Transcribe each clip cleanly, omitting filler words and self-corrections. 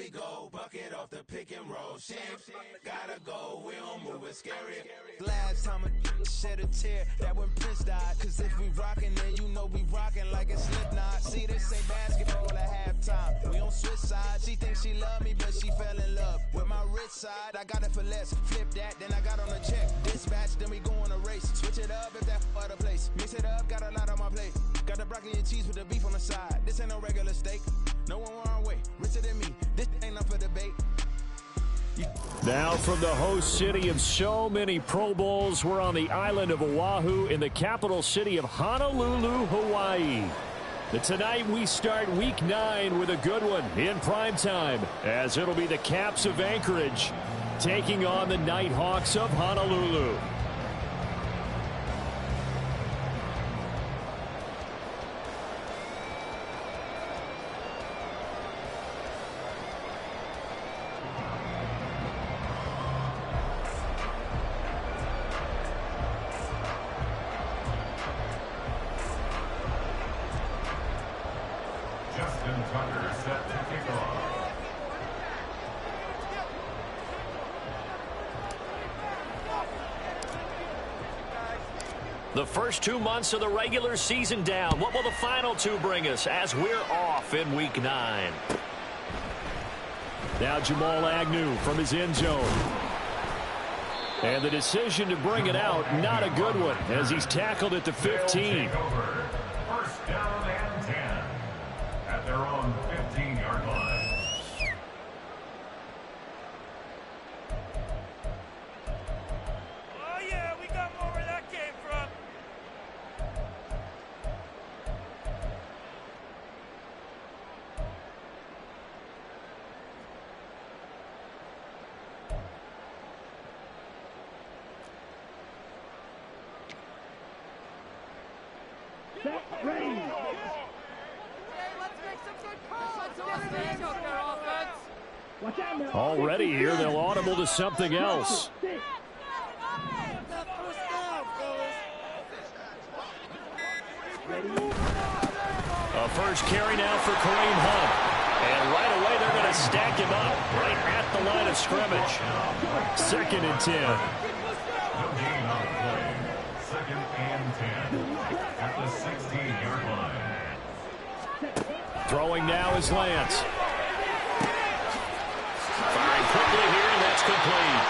we go, bucket off the pick and roll. Shit, gotta go, we don't move it scary. Last time a shed a tear, that when Prince died. Cause if we rockin', then you know we rockin' like it's Slipknot. See, this ain't basketball at halftime. We on switch sides. She thinks she love me, but she fell in love with my rich side. I got it for less. Flip that, then I got on a check. Dispatch, then we go on a race. Switch it up if that other place. Mix it up, got a lot on my plate. Got the broccoli and cheese with the beef on the side. This ain't no regular steak. No one wrong way. Richer than me. This ain't up for debate. Now from the host city of so many Pro Bowls, we're on the island of Oahu in the capital city of Honolulu, Hawaii. And tonight we start week 9 with a good one in prime time, as it'll be the Caps of Anchorage taking on the Nighthawks of Honolulu. The first 2 months of the regular season down. What will the final 2 bring us as we're off in week 9? Now Jamal Agnew from his end zone. And the decision to bring it out, not a good one, as he's tackled at the 15. First down and 10 at their own 15-yard line. Oh, yeah, we got more where that came from. Already here, they'll audible to something else. A first carry now for Kareem Hunt. And right away, they're going to stack him up right at the line of scrimmage. 2nd and 10. No gain on the play. 2nd and 10 at the 16-yard line. Throwing now is Lance. Firing quickly here, and that's complete.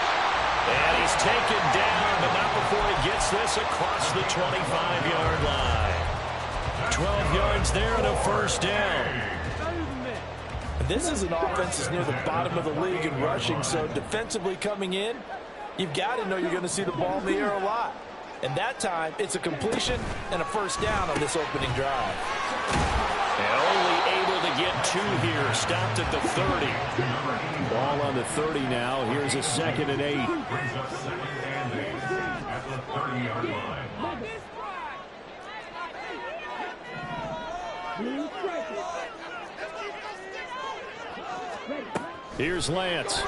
And he's taken down, but not before he gets this across the 25-yard line. 12 yards there and a first down. This is an offense that's near the bottom of the league in rushing, so defensively coming in, you've got to know you're going to see the ball in the air a lot. And that time, it's a completion and a first down on this opening drive. And only able to get 2 here, stopped at the 30. Ball on the 30 now. Here's a 2nd and 8. Brings up 2nd and 8 at the 30-yard line. Here's Lance.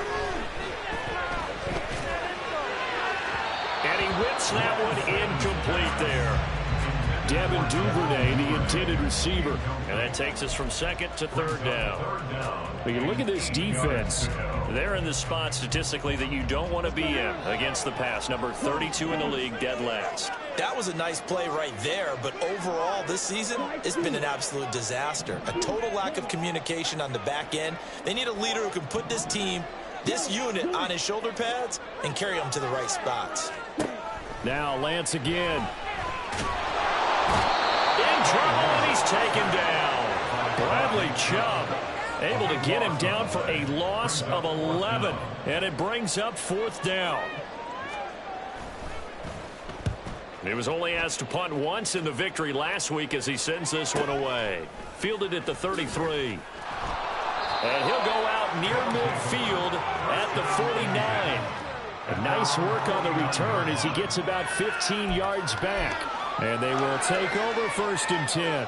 And he whips that one incomplete there. Devin Duvernay, the intended receiver. And that takes us from 2nd to 3rd down. But you look at this defense. They're in the spot statistically that you don't want to be in against the pass. Number 32 in the league, dead last. That was a nice play right there, but overall this season, it's been an absolute disaster. A total lack of communication on the back end. They need a leader who can put this team, this unit, on his shoulder pads and carry them to the right spots. Now Lance again. In trouble, and he's taken down. Bradley Chubb able to get him down for a loss of 11, and it brings up 4th down. He was only asked to punt once in the victory last week as he sends this one away. Fielded at the 33. And he'll go out near midfield at the 49. A nice work on the return as he gets about 15 yards back. And they will take over 1st and 10.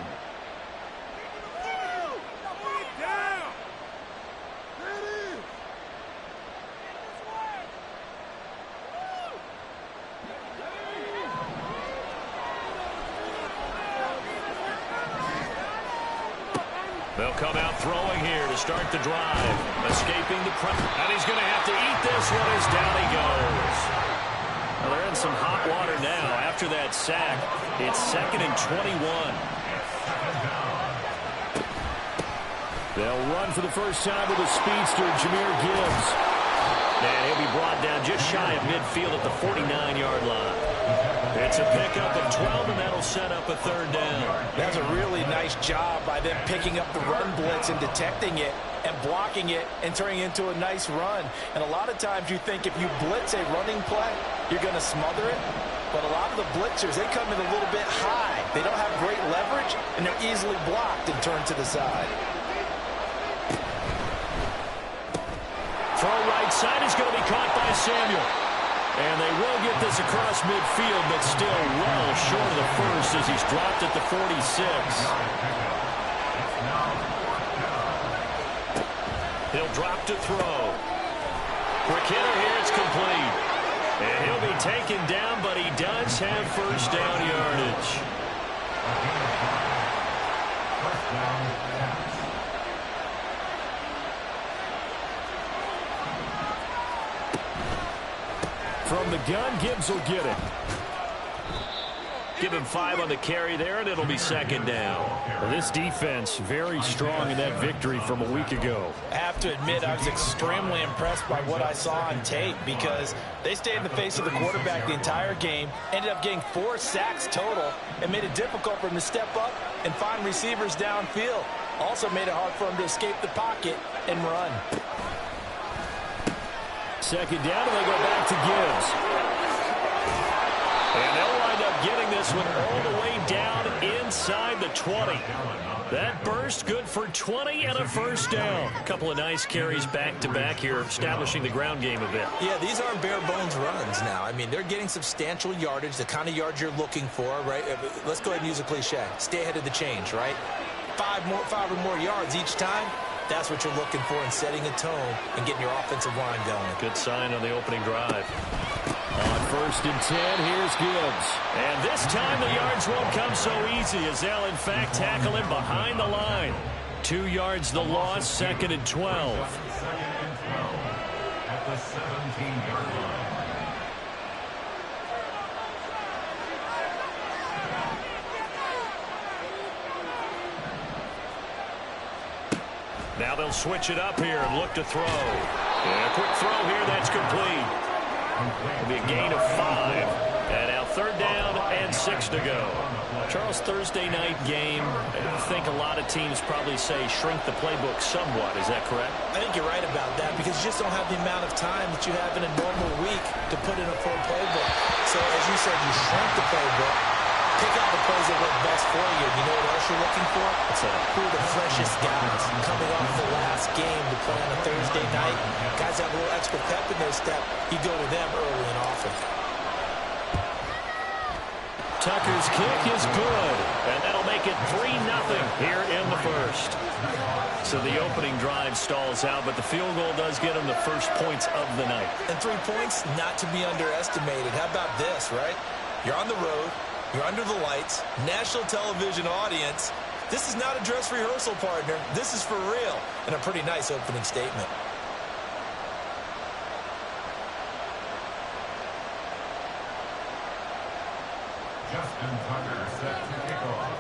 They'll come out throwing here to start the drive. Escaping the pressure. And he's going to have to eat this one as down he goes. Well, they're in some hot water now. After that sack, it's 2nd and 21. They'll run for the first time with a speedster, Jahmyr Gibbs. And he'll be brought down just shy of midfield at the 49-yard line. It's a pickup of 12, and that'll set up a 3rd down. That's a really nice job by them picking up the run blitz and detecting it and blocking it and turning it into a nice run. And a lot of times you think if you blitz a running play, you're going to smother it. But a lot of the blitzers, they come in a little bit high. They don't have great leverage, and they're easily blocked and turned to the side. Throw right side is going to be caught by Samuel. And they will get this across midfield, but still well short of the first as he's dropped at the 46. He'll drop to throw. Quick hitter here, it's complete. And he'll be taken down, but he does have first down yardage. First down, pass. From the gun, Gibbs will get it. Give him 5 on the carry there, and it'll be 2nd down. Well, this defense very strong in that victory from a week ago. I have to admit, I was extremely impressed by what I saw on tape because they stayed in the face of the quarterback the entire game, ended up getting 4 sacks total, and made it difficult for him to step up and find receivers downfield. Also made it hard for him to escape the pocket and run. 2nd down, and they go back to Gibbs. And they'll wind up getting this one all the way down inside the 20. That burst good for 20 and a first down. A couple of nice carries back-to-back here, establishing the ground game a bit. Yeah, these aren't bare-bones runs now. I mean, they're getting substantial yardage, the kind of yards you're looking for, right? Let's go ahead and use a cliche. Stay ahead of the change, right? 5 or more yards each time. That's what you're looking for in setting a tone and getting your offensive line going. Good sign on the opening drive. On 1st and 10, here's Gibbs. And this time the yards won't come so easy as they'll, in fact, tackle him behind the line. 2 yards the loss, 2nd and 12. 2nd and 12 at the 17-yard line. Now they'll switch it up here and look to throw. And a quick throw here, that's complete. It'll be a gain of 5. And now 3rd down and 6 to go. Charles, Thursday night game, I think a lot of teams probably say shrink the playbook somewhat. Is that correct? I think you're right about that because you just don't have the amount of time that you have in a normal week to put in a full playbook. So as you said, you shrink the playbook, pick out the plays that work best for you. You know what else you're looking for? Who are the freshest guys coming off the last game to play on a Thursday night? Guys have a little extra pep in their step. You go to them early and often. Tucker's kick is good, and that'll make it 3-0 here in the first. So the opening drive stalls out, but the field goal does get them the first points of the night. And 3 points, not to be underestimated. How about this, right? You're on the road. You're under the lights. National television audience. This is not a dress rehearsal, partner. This is for real. And a pretty nice opening statement. Justin Tucker set to kick off.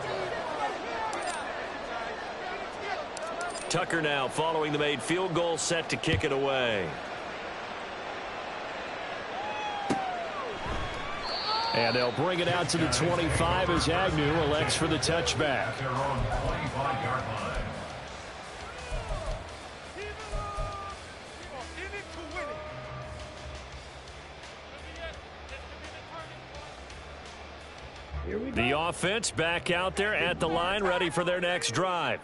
Tucker now following the made field goal, set to kick it away. And they'll bring it out to the 25 as Agnew elects for the touchback. At their own 25-yard line. The offense back out there at the line, ready for their next drive.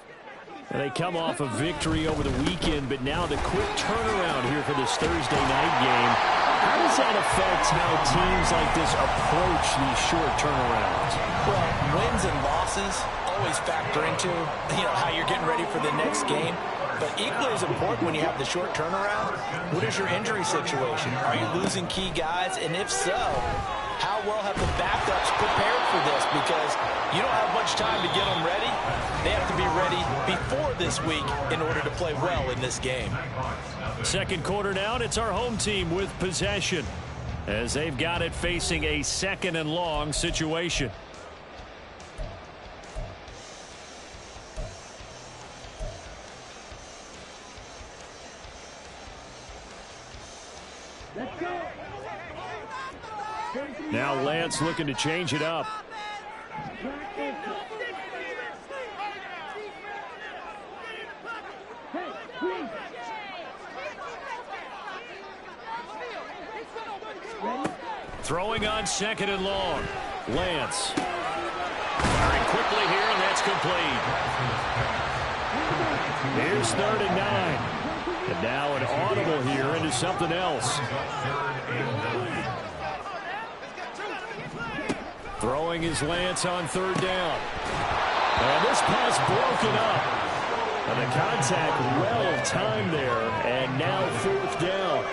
And they come off a victory over the weekend, but now the quick turnaround here for this Thursday night game. How does that affect how teams like this approach these short turnarounds? Well, wins and losses always factor into, how you're getting ready for the next game. But equally as important when you have the short turnaround, what is your injury situation? Are you losing key guys? And if so, how well have the backups prepared for this? Because you don't have much time to get them ready. They have to be ready before this week in order to play well in this game. Second quarter now, and it's our home team with possession as they've got it facing a 2nd and long situation. Now Lance looking to change it up. Throwing on 2nd and long. Lance. Firing quickly here, and that's complete. Here's 3rd and 9. And now an audible here into something else. Throwing is Lance on 3rd down. And this pass broken up. And the contact well timed there. And now 4th down.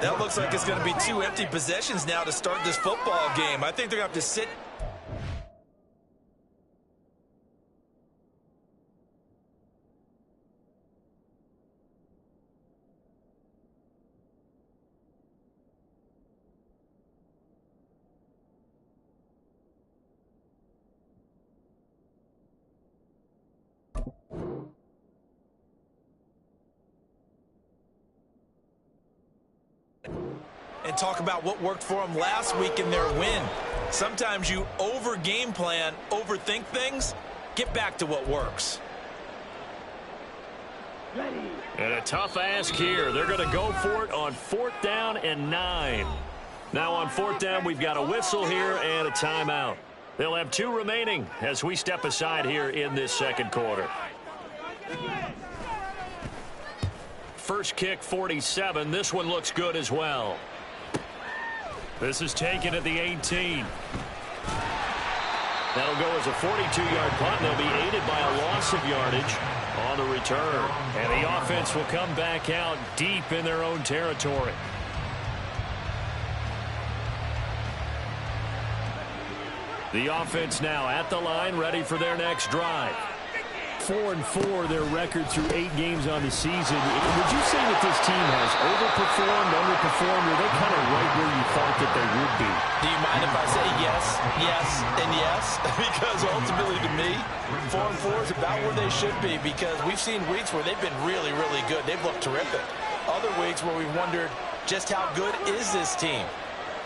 That looks like it's going to be 2 empty possessions now to start this football game. I think they're going to have to sit. And talk about what worked for them last week in their win. Sometimes you over-game plan, overthink things. Get back to what works. And a tough ask here. They're going to go for it on 4th down and 9. Now on 4th down, we've got a whistle here and a timeout. They'll have 2 remaining as we step aside here in this second quarter. First kick, 47. This one looks good as well. This is taken at the 18. That'll go as a 42-yard punt. They'll be aided by a loss of yardage on the return. And the offense will come back out deep in their own territory. The offense now at the line, ready for their next drive. 4-4 their record through 8 games on the season. Would you say that this team has overperformed, underperformed, or are they kind of right where you thought that they would be? Do you mind if I say yes, yes, and yes? Because ultimately to me, 4-4 is about where they should be, because we've seen weeks where they've been really, really good. They've looked terrific. Other weeks where we've wondered just how good is this team.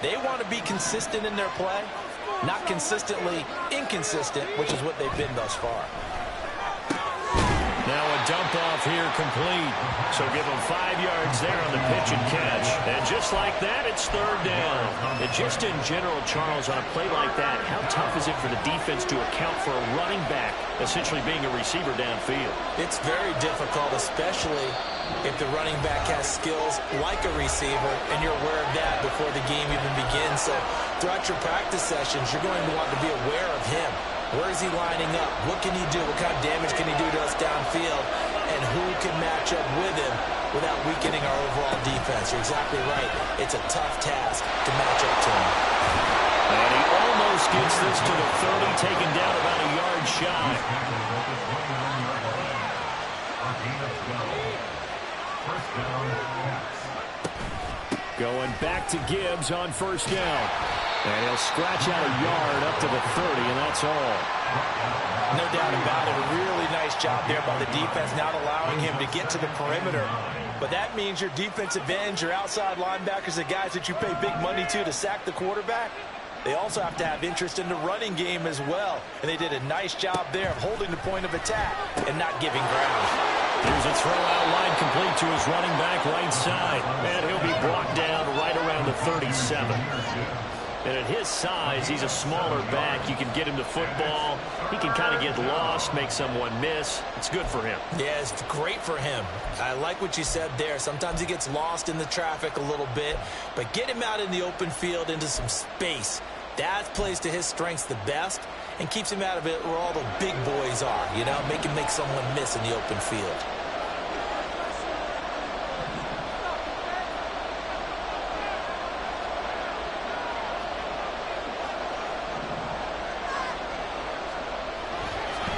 They want to be consistent in their play, not consistently inconsistent, which is what they've been thus far. Now a dump off here complete. So give them 5 yards there on the pitch and catch. And just like that, it's 3rd down. And just in general, Charles, on a play like that, how tough is it for the defense to account for a running back essentially being a receiver downfield? It's very difficult, especially if the running back has skills like a receiver, and you're aware of that before the game even begins. So throughout your practice sessions, you're going to want to be aware of him. Where is he lining up? What can he do? What kind of damage can he do to us downfield? And who can match up with him without weakening our overall defense? You're exactly right. It's a tough task to match up to him. And he almost gets this to the 30, taken down about a yard shy. Going back to Gibbs on 1st down. And he'll scratch out a yard up to the 30, and that's all. No doubt about it. A really nice job there by the defense, not allowing him to get to the perimeter. But that means your defensive ends, your outside linebackers, the guys that you pay big money to sack the quarterback, they also have to have interest in the running game as well. And they did a nice job there of holding the point of attack and not giving ground. Here's a throw out line complete to his running back right side. And he'll be brought down right around the 37. And at his size, he's a smaller back. You can get him to football. He can kind of get lost, make someone miss. It's good for him. Yeah, it's great for him. I like what you said there. Sometimes he gets lost in the traffic a little bit, but get him out in the open field into some space. That plays to his strengths the best and keeps him out of it where all the big boys are, you know, make him make someone miss in the open field.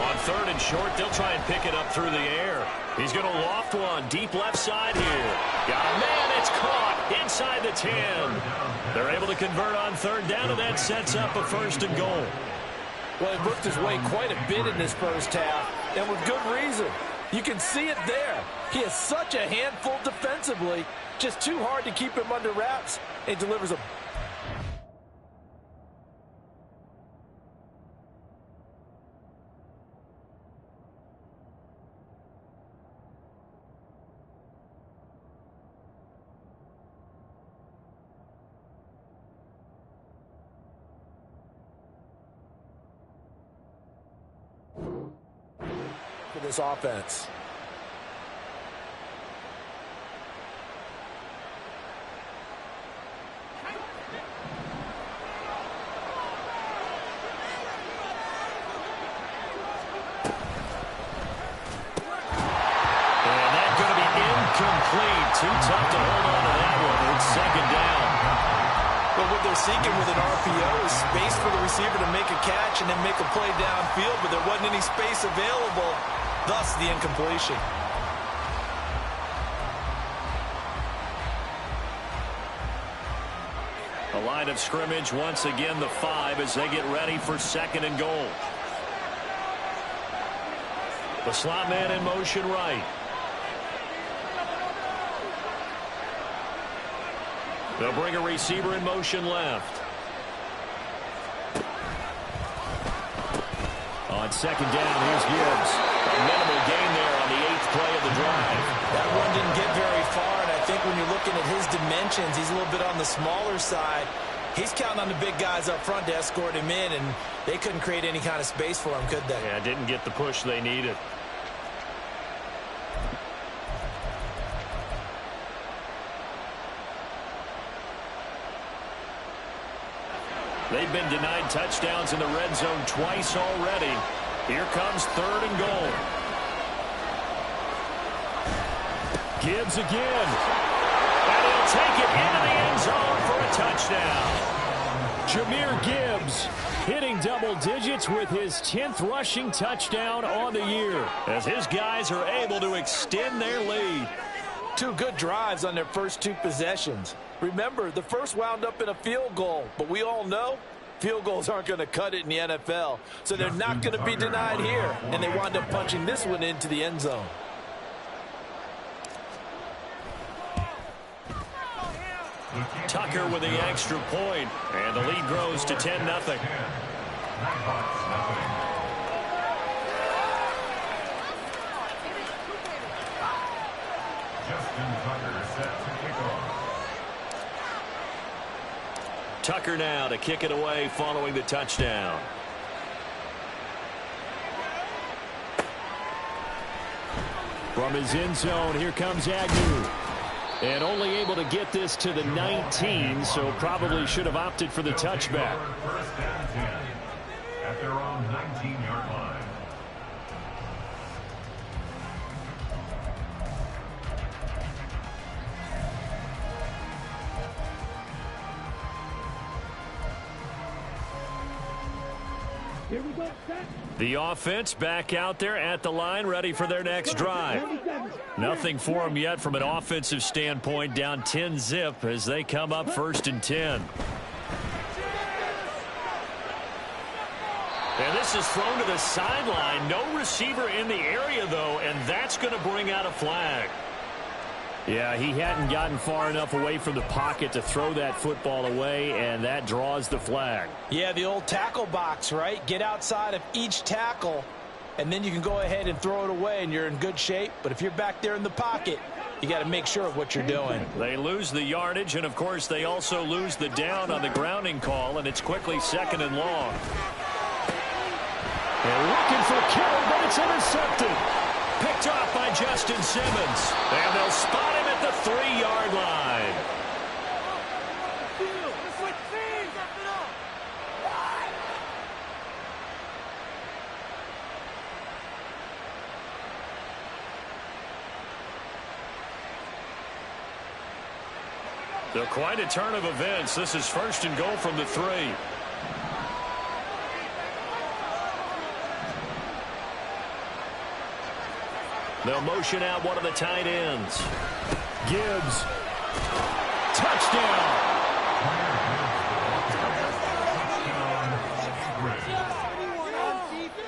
On 3rd and short, they'll try and pick it up through the air. He's going to loft one deep left side here. Got a man. It's caught inside the 10. They're able to convert on 3rd down, and that sets up a 1st and goal. Well, he worked his way quite a bit in this first half, and with good reason. You can see it there. He is such a handful defensively. Just too hard to keep him under wraps, and delivers a for this offense. Incomplete. Too tough to hold on to that one. It's 2nd down. But what they're seeking with an RPO is space for the receiver to make a catch and then make a play downfield, but there wasn't any space available, thus the incompletion. A line of scrimmage, once again the 5 as they get ready for 2nd and goal. The slot man in motion right. They'll bring a receiver in motion left. On 2nd down, here's Gibbs. A minimal gain there on the 8th play of the drive. That one didn't get very far, and I think when you're looking at his dimensions, he's a little bit on the smaller side. He's counting on the big guys up front to escort him in, and they couldn't create any kind of space for him, could they? Yeah, didn't get the push they needed. They've been denied touchdowns in the red zone twice already. Here comes 3rd and goal. Gibbs again. And he'll take it into the end zone for a touchdown. Jahmyr Gibbs hitting double digits with his 10th rushing touchdown on the year, as his guys are able to extend their lead. 2 good drives on their first 2 possessions. Remember, the first wound up in a field goal, but we all know field goals aren't going to cut it in the NFL, so they're not going to be denied here, and they wound up punching this one into the end zone. Tucker with the extra point, and the lead grows to 10-0. Justin Tucker set to kick off. Tucker now to kick it away following the touchdown. From his end zone, here comes Agnew. And only able to get this to the 19, so probably should have opted for the touchback. 1st and 10 at their own 19-yard line. The offense back out there at the line, ready for their next drive. Nothing for them yet from an offensive standpoint, down 10-zip as they come up 1st and 10. And this is thrown to the sideline. No receiver in the area, though, and that's going to bring out a flag. Yeah, he hadn't gotten far enough away from the pocket to throw that football away, and that draws the flag. Yeah, the old tackle box, right? Get outside of each tackle, and then you can go ahead and throw it away, and you're in good shape. But if you're back there in the pocket, you got to make sure of what you're doing. They lose the yardage, and, of course, they also lose the down on the grounding call, and it's quickly 2nd and long. They're looking for Kittle, but it's intercepted. Picked off by Justin Simmons. And they'll spot him at the 3-yard line. So quite a turn of events. This is 1st and goal from the 3. They'll motion out one of the tight ends. Gibbs. Touchdown.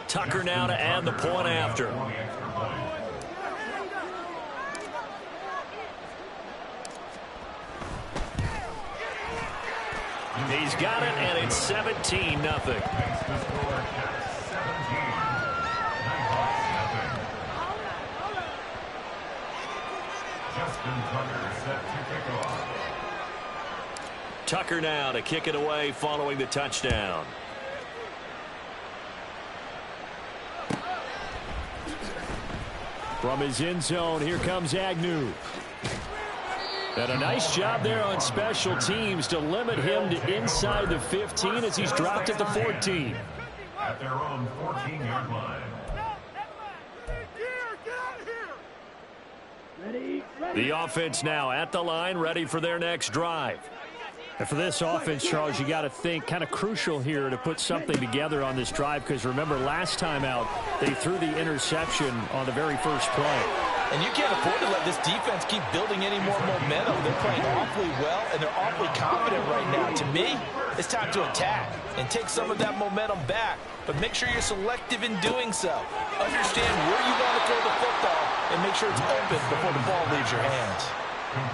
Tucker now to add the point after. He's got it, and it's 17-0. Tucker now to kick it away following the touchdown. From his end zone, here comes Agnew. And a nice job there on special teams to limit him to inside the 15 as he's dropped at the 14. At their own 14-yard line. The offense now at the line, ready for their next drive. And for this offense, Charles, you got to think kind of crucial here to put something together on this drive, because remember last time out they threw the interception on the very first play. And you can't afford to let this defense keep building any more momentum. They're playing awfully well, and they're awfully confident right now. To me, it's time to attack and take some of that momentum back. But make sure you're selective in doing so. Understand where you want to throw the football and make sure it's open before the ball leaves your hands.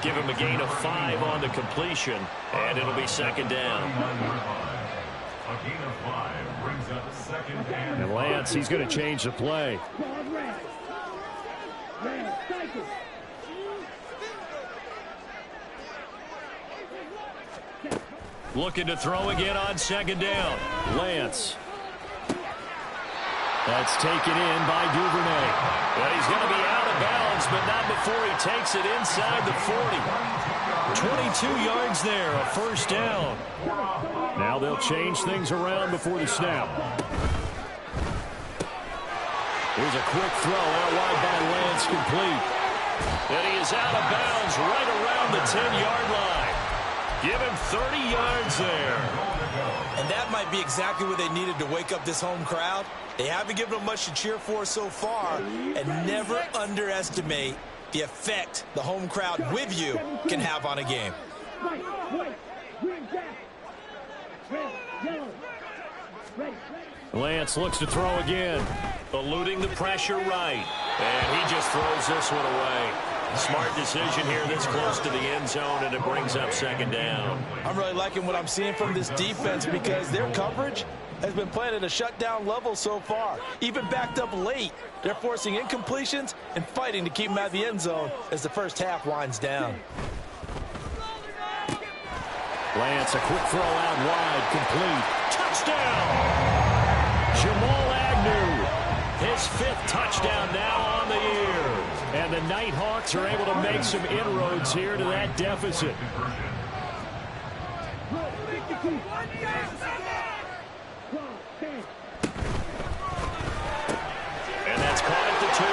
Give him a gain of 5 on the completion, and it'll be second down. A gain of 5 brings up second and And Lance, he's going to change the play. Looking to throw again on second down. Lance. That's taken in by Duvernay. Well, he's going to be out of bounds, but not before he takes it inside the 40. 22 yards there, a first down. Now they'll change things around before the snap. Here's a quick throw out wide by Lance, complete. And he is out of bounds right around the 10-yard line. Give him 30 yards there. And that might be exactly what they needed to wake up this home crowd. They haven't given them much to cheer for so far, and never underestimate the effect the home crowd with you can have on a game. Lance looks to throw again. Eluding the pressure right. And he just throws this one away. Smart decision here this close to the end zone, and it brings up second down. I'm really liking what I'm seeing from this defense because their coverage has been playing at a shutdown level so far. Even backed up late, they're forcing incompletions and fighting to keep them out of the end zone as the first half winds down. Lance, a quick throw out wide, complete. Touchdown! Jamal Agnew. His 5th touchdown now on the year. And the Nighthawks are able to make some inroads here to that deficit. And that's caught at the 2.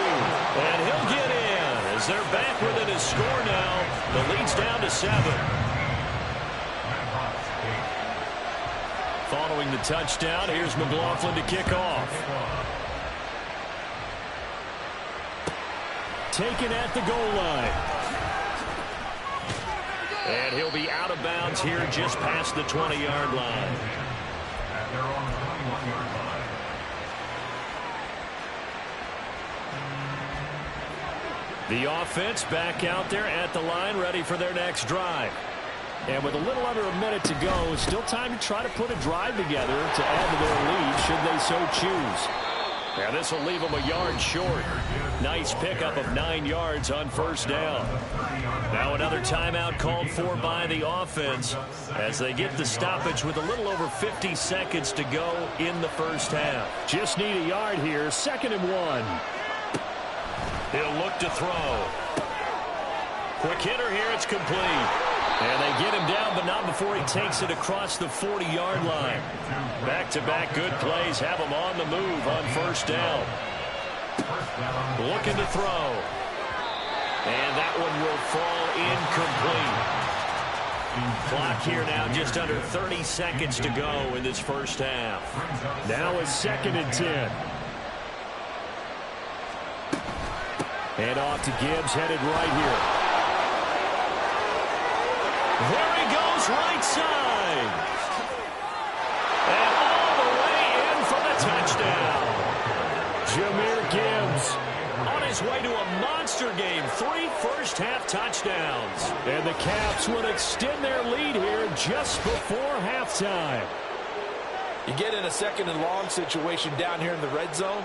And he'll get in as they're back within his score now. The lead's down to 7. Following the touchdown, here's McLaughlin to kick off. Taken at the goal line. And he'll be out of bounds here just past the 20-yard line. at their own 21-yard line. The offense back out there at the line, ready for their next drive. And with a little under a minute to go, still time to try to put a drive together to add to their lead should they so choose. Yeah, this will leave them a yard short. Nice pickup of 9 yards on first down. Now another timeout called for by the offense as they get the stoppage with a little over 50 seconds to go in the first half. Just need a yard here, 2nd and 1. He'll look to throw. Quick hitter here, it's complete. And they get him down, but not before he takes it across the 40-yard line. Back-to-back good plays have him on the move on first down. Looking to throw. And that one will fall incomplete. Clock here now, just under 30 seconds to go in this first half. Now a 2nd and 10. And off to Gibbs, headed right here. There he goes, right side. And all the way in for the touchdown. Jahmyr Gibbs on his way to a monster game. 3 first-half touchdowns. And the Caps will extend their lead here just before halftime. You get in a second and long situation down here in the red zone,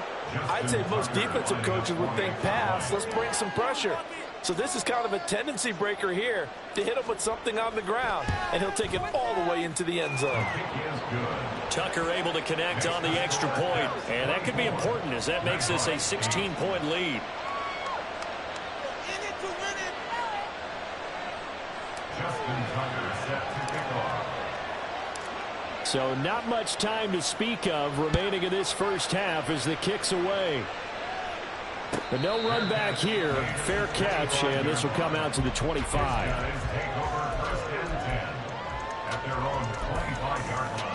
I'd say most defensive coaches would think pass, let's bring some pressure. So this is kind of a tendency breaker here to hit him with something on the ground, and he'll take it all the way into the end zone. Tucker able to connect on the extra point, and that could be important as that makes this a 16-point lead. Justin Tucker set to kick off. So not much time to speak of remaining in this first half as the kick's away. But no run back here. Fair catch, and this will come out to the 25. Guys take over first and 10 at their own 25-yard line.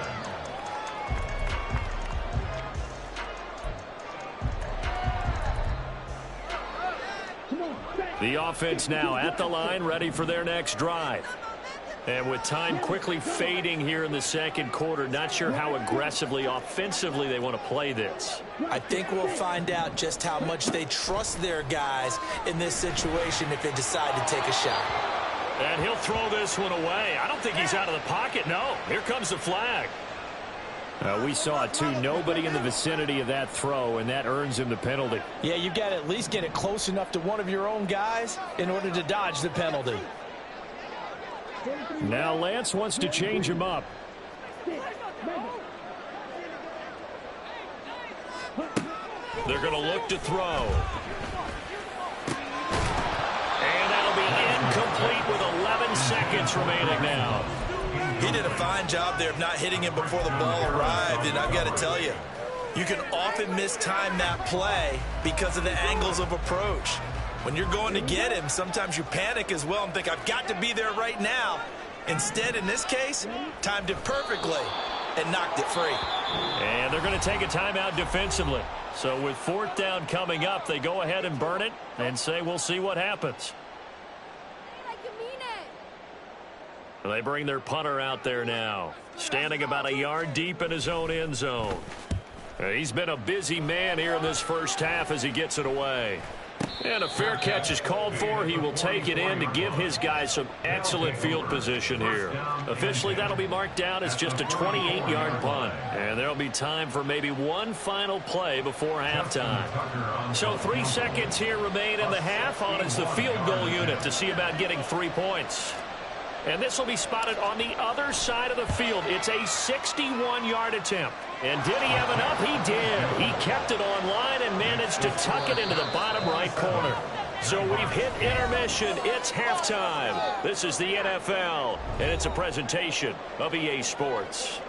The offense now at the line, ready for their next drive. And with time quickly fading here in the second quarter, not sure how aggressively, offensively they want to play this. I think we'll find out just how much they trust their guys in this situation if they decide to take a shot. And he'll throw this one away. I don't think he's out of the pocket, no. Here comes the flag. We saw it too. Nobody in the vicinity of that throw, and that earns him the penalty. Yeah, you've got to at least get it close enough to one of your own guys in order to dodge the penalty. Now Lance wants to change him up. They're going to look to throw. And that'll be incomplete with 11 seconds remaining now. He did a fine job there of not hitting him before the ball arrived, and I've got to tell you, you can often mistime that play because of the angles of approach. When you're going to get him, sometimes you panic as well and think, I've got to be there right now. Instead, in this case, timed it perfectly and knocked it free. And they're going to take a timeout defensively. So with 4th down coming up, they go ahead and burn it and say, we'll see what happens. They bring their punter out there now, standing about a yard deep in his own end zone. He's been a busy man here in this first half as he gets it away. And a fair catch is called for. He will take it in to give his guys some excellent field position here. Officially, that'll be marked down as just a 28-yard punt. And there'll be time for maybe one final play before halftime. So 3 seconds here remain in the half. On is the field goal unit to see about getting 3 points. And this will be spotted on the other side of the field. It's a 61-yard attempt. And did he have enough? He did. He kept it on line and managed to tuck it into the bottom right corner. So we've hit intermission. It's halftime. This is the NFL, and it's a presentation of EA Sports.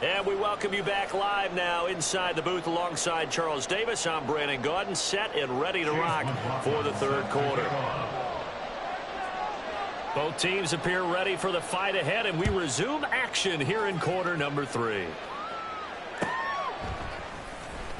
And we welcome you back live now inside the booth alongside Charles Davis. I'm Brandon Gaudin, set and ready to rock for the third quarter. Both teams appear ready for the fight ahead, and we resume action here in quarter number 3.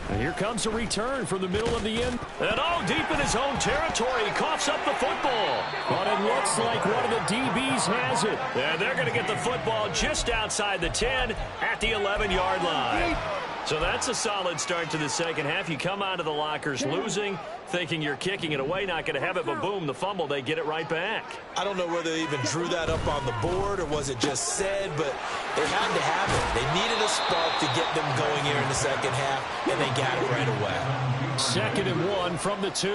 And here comes a return from the middle of the end. And deep in his own territory, he coughs up the football. But it looks like one of the DBs has it. And they're going to get the football just outside the 10 at the 11-yard line. So that's a solid start to the second half. You come out of the lockers losing, thinking you're kicking it away, not going to have it, but boom, the fumble, they get it right back. I don't know whether they even drew that up on the board or was it just said, but they had to have it. They needed a spark to get them going here in the second half, and they got it right away. 2nd and 1 from the 2.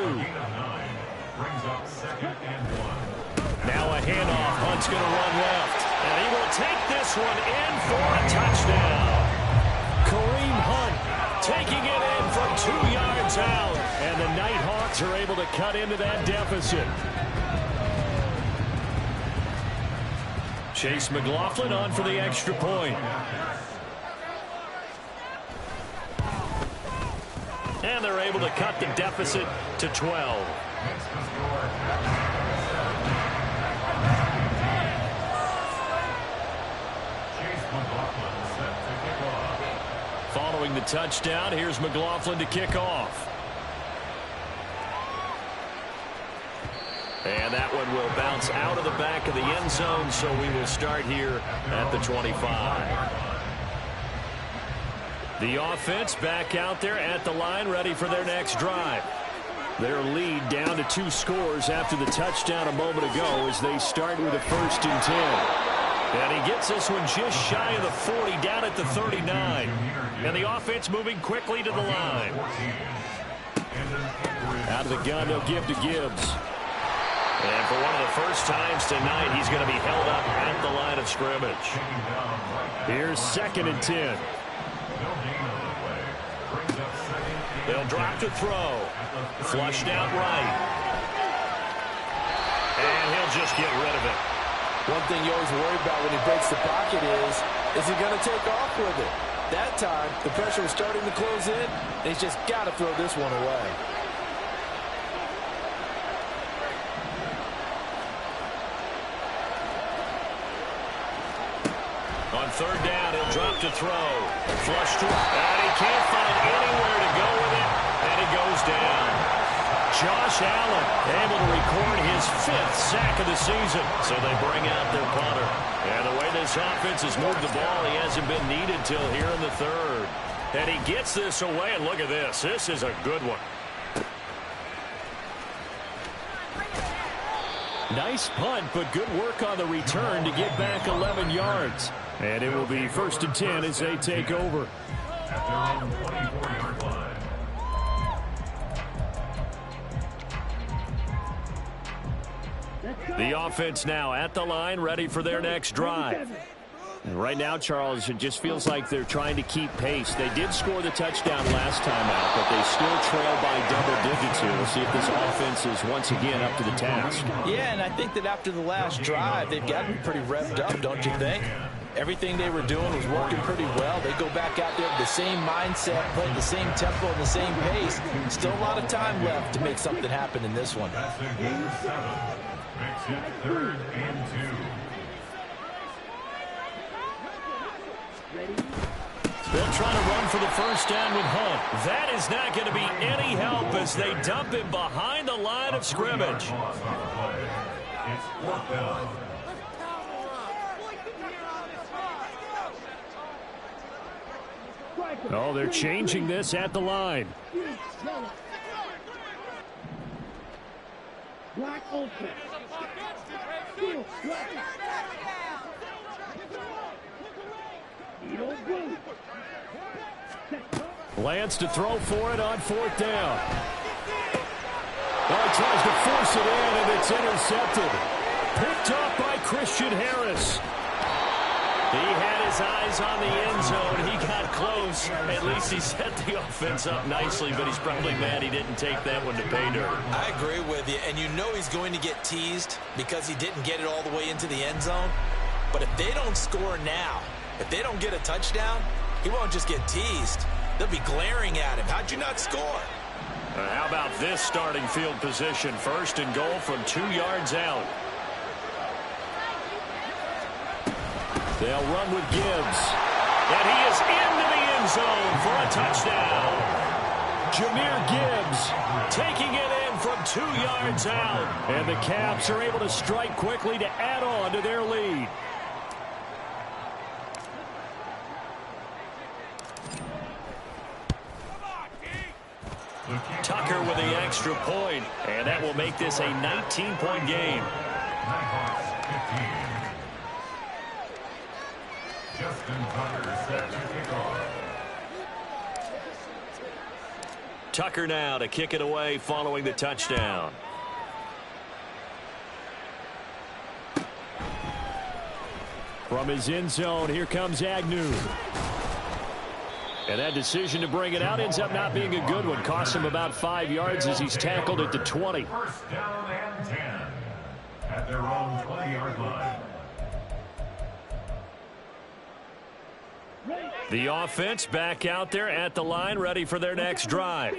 Now a handoff. Hunt's going to run left. And he will take this one in for a touchdown. Kareem Hunt taking it in from 2 yards out. And the Nighthawks are able to cut into that deficit. Chase McLaughlin on for the extra point. And they're able to cut the deficit to 12. Following the touchdown, here's McLaughlin to kick off. And that one will bounce out of the back of the end zone, so we will start here at the 25. The offense back out there at the line, ready for their next drive. Their lead down to 2 scores after the touchdown a moment ago as they start with a 1st and 10. And he gets this one just shy of the 40, down at the 39. And the offense moving quickly to the line. Out of the gun, they'll give to Gibbs. And for one of the first times tonight, he's going to be held up at the line of scrimmage. Here's 2nd and 10. They'll drop to throw. Flushed out right. And he'll just get rid of it. One thing you always worry about when he breaks the pocket is he going to take off with it? That time, the pressure was starting to close in, and he's just got to throw this one away. On 3rd down, he'll drop to throw. Flush to, and he can't find anywhere to go with it, and he goes down. Josh Allen able to record his 5th sack of the season, so they bring out their punter. And the way this offense has moved the ball, he hasn't been needed till here in the 3rd. And he gets this away, and look at this. This is a good one. Nice punt, but good work on the return to get back 11 yards. And it will be 1st and 10 as they take over. At their own 24-yard line. The offense now at the line, ready for their next drive. And right now, Charles, it just feels like they're trying to keep pace. They did score the touchdown last time out, but they still trail by double digits here. We'll see if this offense is once again up to the task. Yeah, and I think that after the last drive, they've gotten pretty revved up, don't you think? Everything they were doing was working pretty well. They go back out there with the same mindset, playing the same tempo and the same pace. Still a lot of time left to make something happen in this one. That's in game 7. Makes it 3rd and 2. They'll try to run for the 1st down with Hunt. That is not going to be any help as they dump him behind the line of scrimmage. It's 4th down. Oh, they're changing this at the line. Black open. Lance to throw for it on 4th down. Oh, he tries to force it in, and it's intercepted. Picked off by Christian Harris. He had his eyes on the end zone. He got close. At least he set the offense up nicely, but he's probably mad he didn't take that one to pay dirt. I agree with you, and you know he's going to get teased because he didn't get it all the way into the end zone. But if they don't score now, if they don't get a touchdown, he won't just get teased. They'll be glaring at him. How'd you not score? How about this starting field position? 1st and goal from 2 yards out. They'll run with Gibbs. And he is into the end zone for a touchdown. Jahmyr Gibbs taking it in from 2 yards out. And the Caps are able to strike quickly to add on to their lead. Tucker with the extra point, and that will make this a 19-point game. Nighthawks 15. Justin Tucker set to kick off. Tucker now to kick it away following the touchdown. From his end zone, here comes Agnew. And that decision to bring it out ends up not being a good one. Costs him about 5 yards as he's tackled at the 20. 1st down and 10 at their own 20-yard line. The offense back out there at the line, ready for their next drive.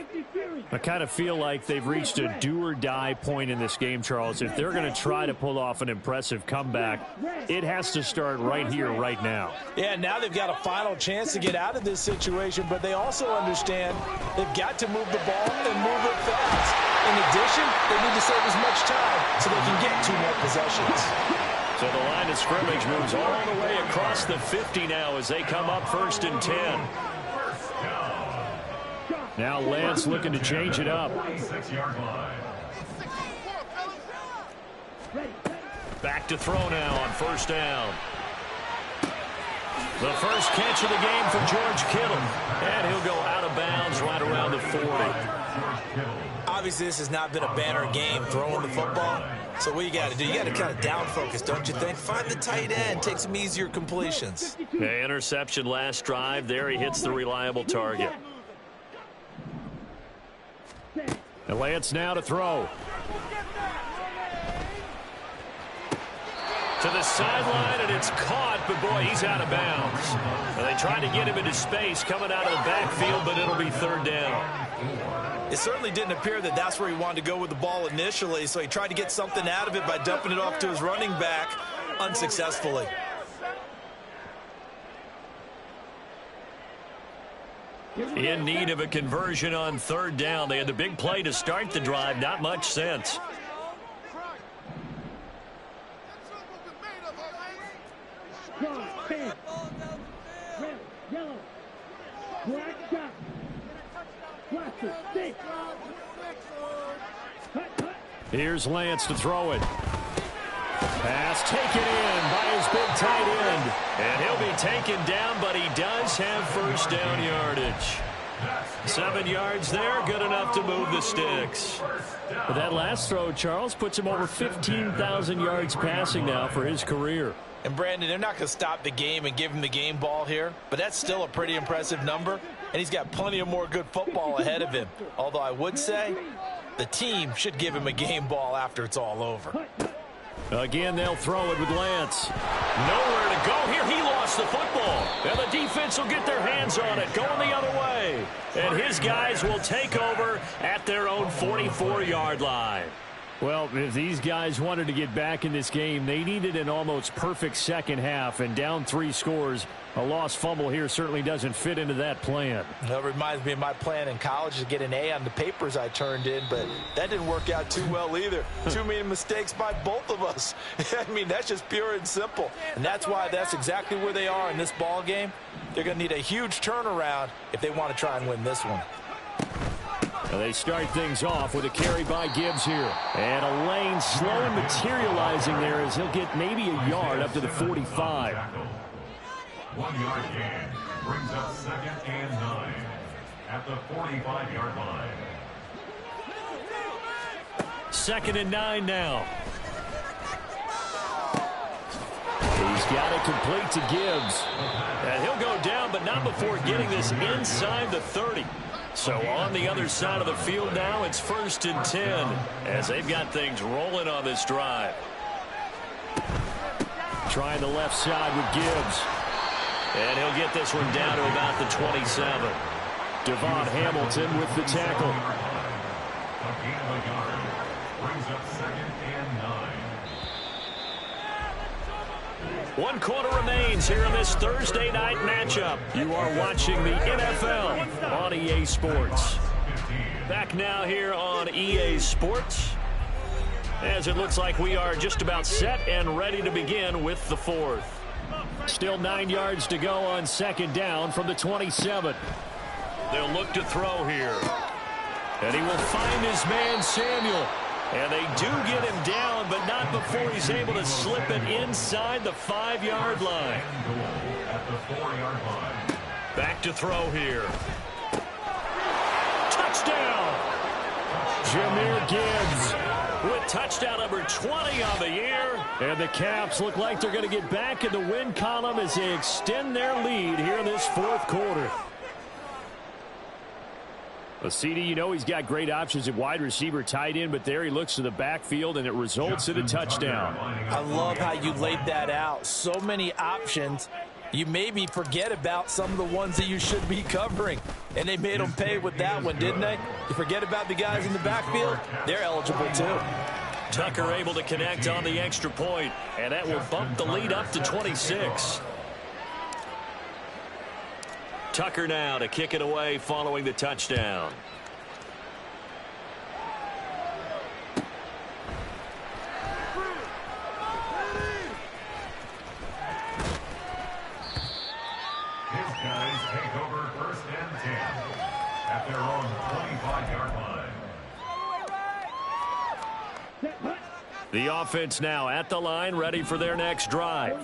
I kind of feel like they've reached a do-or-die point in this game, Charles. If they're going to try to pull off an impressive comeback, it has to start right here, right now. Yeah, now they've got a final chance to get out of this situation, but they also understand they've got to move the ball and move it fast. In addition, they need to save as much time so they can get 2 more possessions. So the line of scrimmage moves all the way across the 50 now as they come up 1st and 10. Now Lance looking to change it up. Back to throw now on 1st down. The first catch of the game for George Kittle. And he'll go out of bounds right around the 40. Obviously, this has not been a banner game throwing the football. So what you got to do, you got to kind of down focus, don't you think? Find the tight end, take some easier completions. The interception last drive. There he hits the reliable target. And Lance now to throw. To the sideline, and it's caught, but boy, he's out of bounds. And they tried to get him into space coming out of the backfield, but it'll be 3rd down. It certainly didn't appear that that's where he wanted to go with the ball initially, so he tried to get something out of it by dumping it off to his running back unsuccessfully. In need of a conversion on 3rd down. They had the big play to start the drive. Not much sense. Here's Lance to throw it. Pass taken in by his big tight end. And he'll be taken down, but he does have 1st down yardage. 7 yards there, good enough to move the sticks. But that last throw, Charles, puts him over 15,000 yards passing now for his career. And Brandon, they're not going to stop the game and give him the game ball here, but that's still a pretty impressive number, and he's got plenty of more good football ahead of him. Although I would say the team should give him a game ball after it's all over. Again, they'll throw it with Lance. Nowhere to go here. He lost the football. And the defense will get their hands on it, going the other way. And his guys will take over at their own 44-yard line. Well, if these guys wanted to get back in this game, they needed an almost perfect second half, and down 3 scores. A lost fumble here certainly doesn't fit into that plan. That reminds me of my plan in college to get an A on the papers I turned in, but that didn't work out too well either. Too many mistakes by both of us. I mean, that's just pure and simple. And that's why that's exactly where they are in this ball game. They're going to need a huge turnaround if they want to try and win this one. They start things off with a carry by Gibbs here. And a lane slow and materializing there as he'll get maybe a yard up to the 45. 1 yard gain brings up 2nd and 9 at the 45-yard line. 2nd and 9 now. He's got it complete to Gibbs. And he'll go down, but not before getting this inside the 30. So on the other side of the field now, it's 1st and 10 as they've got things rolling on this drive. Trying the left side with Gibbs. And he'll get this one down to about the 27. Devon Hamilton with the tackle. A gain of a yard brings up 2nd and 9. 1 quarter remains here in this Thursday night matchup. You are watching the NFL on EA Sports. Back now here on EA Sports, as it looks like we are just about set and ready to begin with the 4th. Still 9 yards to go on 2nd down from the 27. They'll look to throw here. And he will find his man Samuel. And they do get him down, but not before he's able to slip it inside the 5-yard line. At the 4-yard line. Back to throw here. Touchdown! Jahmyr Gibbs with touchdown number 20 on the year. And the Caps look like they're going to get back in the win column as they extend their lead here in this 4th quarter. Well, CD, you know he's got great options at wide receiver, tight end, but there he looks to the backfield, and it results in a touchdown. I love how you laid that out. So many options, You maybe forget about some of the ones that you should be covering. And they made them pay with that one, didn't they? You forget about the guys in the backfield, they're eligible too. Tucker able to connect on the extra point, and that will bump the lead up to 26. Tucker now to kick it away following the touchdown. His guys take over 1st and 10 at their own 25-yard line. The offense now at the line, ready for their next drive.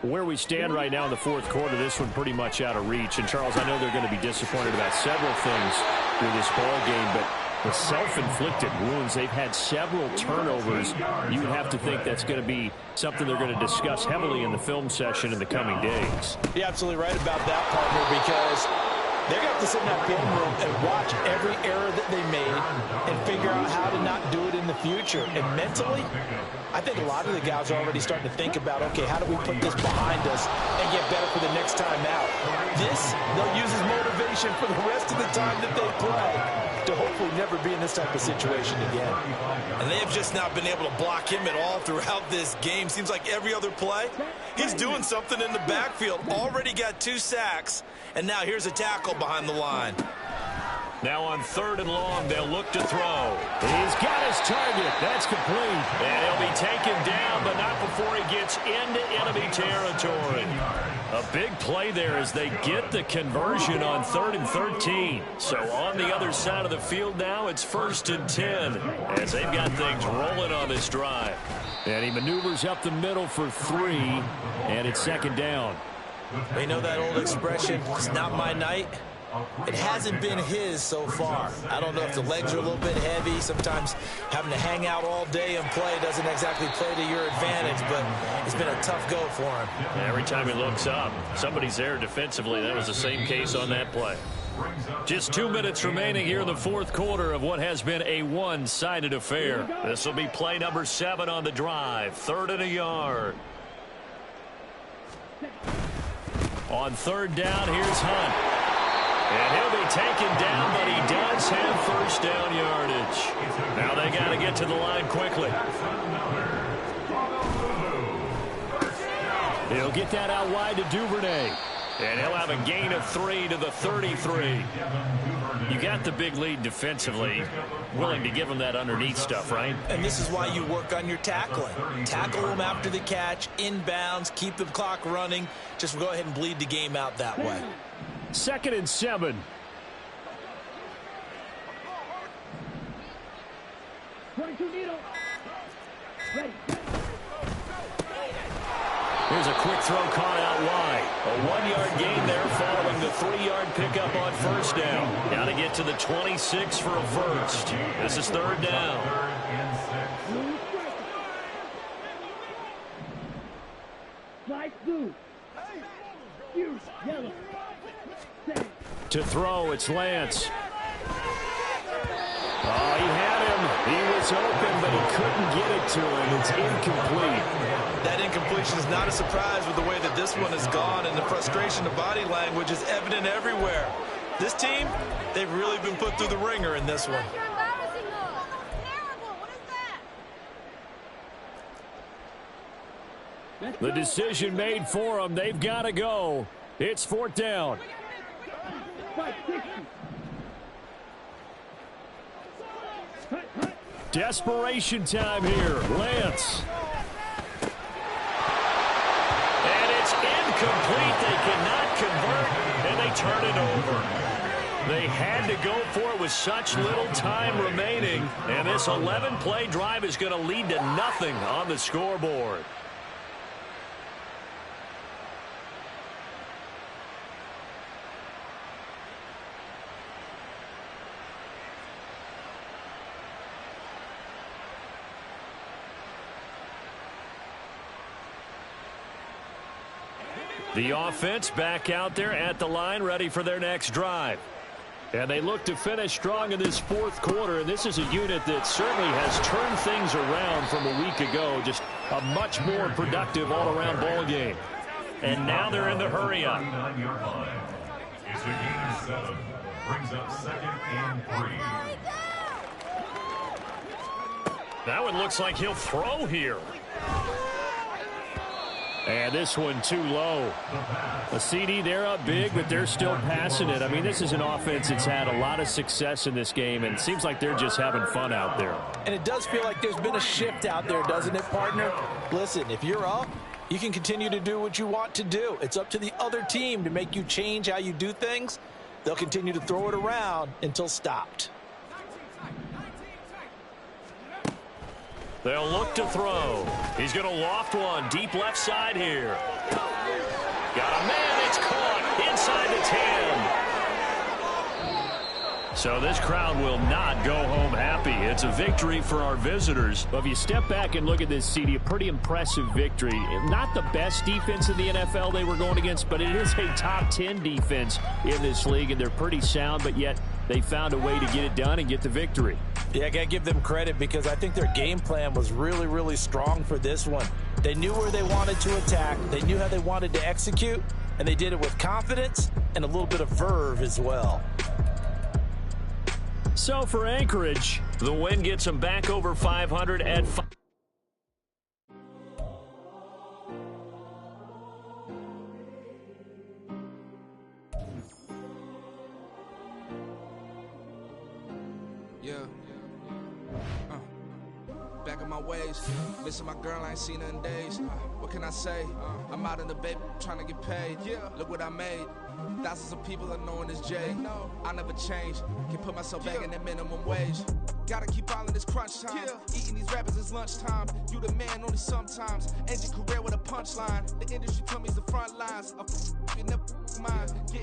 Where we stand right now in the fourth quarter, this one pretty much out of reach. And, Charles, I know they're going to be disappointed about several things through this ball game, but the self-inflicted wounds, they've had several turnovers. You would have to think that's going to be something they're going to discuss heavily in the film session in the coming days. You're absolutely right about that, partner, because they're going to have to sit in that film room and watch every error that they made and figure out how to not do it in the future. And mentally, I think a lot of the guys are already starting to think about, okay, how do we put this behind us and get better for the next time out? This, they'll use as motivation for the rest of the time that they play to hopefully never be in this type of situation again. And they have just not been able to block him at all throughout this game. Seems like every other play, he's doing something in the backfield. Already got 2 sacks, and now here's a tackle behind the line. Now on 3rd and long, they'll look to throw. He's got his target. That's complete. And he'll be taken down, but not before he gets into enemy territory. A big play there as they get the conversion on 3rd and 13. So on the other side of the field now, it's 1st and 10 as they've got things rolling on this drive. And he maneuvers up the middle for 3, and it's 2nd down. They know that old expression, it's not my night. It hasn't been his so far. I don't know if the legs are a little bit heavy. Sometimes having to hang out all day and play doesn't exactly play to your advantage, but it's been a tough go for him. Every time he looks up, somebody's there defensively. That was the same case on that play. Just 2 minutes remaining here in the fourth quarter of what has been a one-sided affair. This will be play number 7 on the drive. 3rd and a yard. On 3rd down, here's Hunt. And he'll be taken down, but he does have 1st down yardage. Now they got to get to the line quickly. He'll get that out wide to Duvernay. And he'll have a gain of 3 to the 33. You got the big lead defensively. Willing to give him that underneath stuff, right? And this is why you work on your tackling. Tackle them after the catch, inbounds, keep the clock running. Just go ahead and bleed the game out that way. 2nd and 7. Here's a quick throw caught out wide. A 1-yard gain there following the 3-yard pickup on 1st down. Got to get to the 26 for a 1st. This is 3rd down. To throw, it's Lance. Oh, he had him. He was open, but he couldn't get it to him. It's incomplete. That incompletion is not a surprise with the way that this one has gone, and the frustration of body language is evident everywhere. This team, they've really been put through the ringer in this one. The decision made for them. They've got to go. It's 4th down. Desperation time here. Lance. And it's incomplete. They cannot convert, and they turn it over. They had to go for it with such little time remaining, and this 11-play drive is going to lead to nothing on the scoreboard. The offense back out there at the line, ready for their next drive. And they look to finish strong in this fourth quarter, and this is a unit that certainly has turned things around from a week ago. Just a much more productive all-around ball game. And now they're in the hurry-up. 39-yard line. It's a gain of 7. Brings up 2nd and 3. That one looks like he'll throw here. And this one too low. A CD, they're up big, but they're still passing it. I mean, this is an offense that's had a lot of success in this game, and it seems like they're just having fun out there. And it does feel like there's been a shift out there, doesn't it, partner? Listen, if you're up, you can continue to do what you want to do. It's up to the other team to make you change how you do things. They'll continue to throw it around until stopped. They'll look to throw. He's going to loft one deep left side here. Got a man. It's caught inside the 10. So this crowd will not go home happy. It's a victory for our visitors. But if you step back and look at this, CD, a pretty impressive victory. Not the best defense in the NFL they were going against, but it is a top 10 defense in this league, and they're pretty sound, but yet they found a way to get it done and get the victory. Yeah, I got to give them credit because I think their game plan was really, really strong for this one. They knew where they wanted to attack. They knew how they wanted to execute, and they did it with confidence and a little bit of verve as well. So for Anchorage, the win gets them back over 500 at 5. Back in my ways, missing my girl, I ain't seen her in days. What can I say? I'm out in the baby, trying to get paid. Look what I made. Thousands of people are knowing this Jay. I never change. Can put myself back in that minimum wage. Gotta keep all in this crunch time. Eating these rappers is lunchtime. You the man only sometimes. End your career with a punchline. The industry told me it's the front lines. I'm in the mind. Getting